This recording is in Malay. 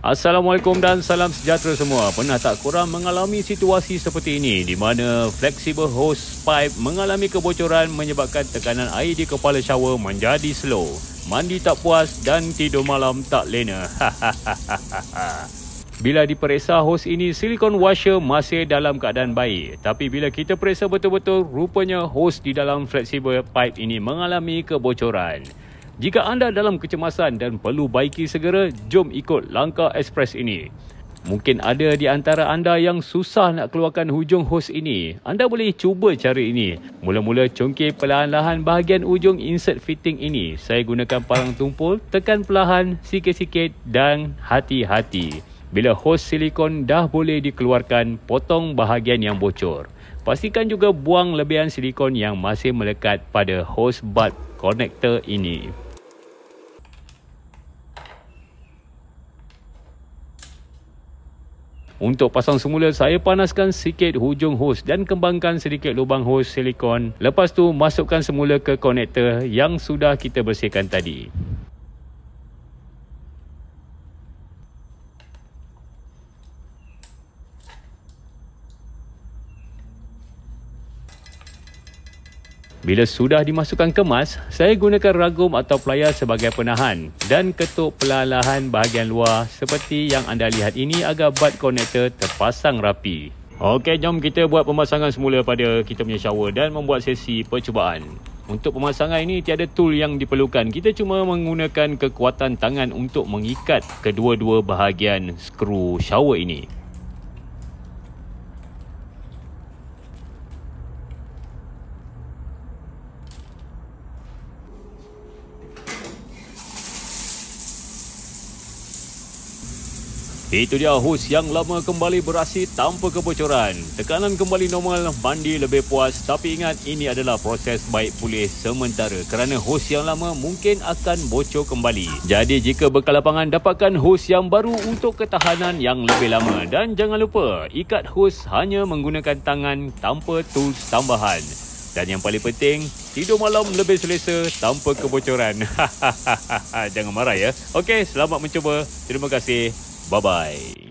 Assalamualaikum dan salam sejahtera semua. Pernah tak korang mengalami situasi seperti ini di mana flexible hose pipe mengalami kebocoran menyebabkan tekanan air di kepala shower menjadi slow, mandi tak puas dan tidur malam tak lena? Bila diperiksa hose ini, silikon washer masih dalam keadaan baik. Tapi bila kita periksa betul-betul, rupanya hose di dalam flexible pipe ini mengalami kebocoran. Jika anda dalam kecemasan dan perlu baiki segera, jom ikut langkah ekspres ini. Mungkin ada di antara anda yang susah nak keluarkan hujung hos ini. Anda boleh cuba cara ini. Mula-mula congkir perlahan-lahan bahagian ujung insert fitting ini. Saya gunakan parang tumpul, tekan perlahan, sikit-sikit dan hati-hati. Bila hos silikon dah boleh dikeluarkan, potong bahagian yang bocor. Pastikan juga buang lebihan silikon yang masih melekat pada hose bud connector ini. Untuk pasang semula, saya panaskan sikit hujung hos dan kembangkan sedikit lubang hos silikon. Lepas tu, masukkan semula ke konektor yang sudah kita bersihkan tadi. Bila sudah dimasukkan kemas, saya gunakan ragum atau plier sebagai penahan dan ketuk perlahan-lahan bahagian luar seperti yang anda lihat ini agar bud connector terpasang rapi. Okey, jom kita buat pemasangan semula pada kita punya shower dan membuat sesi percubaan. Untuk pemasangan ini tiada tool yang diperlukan. Kita cuma menggunakan kekuatan tangan untuk mengikat kedua-dua bahagian skru shower ini. Itu dia hos yang lama kembali berasi tanpa kebocoran. Tekanan kembali normal, mandi lebih puas. Tapi ingat, ini adalah proses baik pulih sementara kerana hos yang lama mungkin akan bocor kembali. Jadi jika berkelapangan, dapatkan hos yang baru untuk ketahanan yang lebih lama. Dan jangan lupa, ikat hos hanya menggunakan tangan tanpa tools tambahan. Dan yang paling penting, tidur malam lebih selesa tanpa kebocoran. Jangan marah ya. Okey, selamat mencuba. Terima kasih. Bye-bye.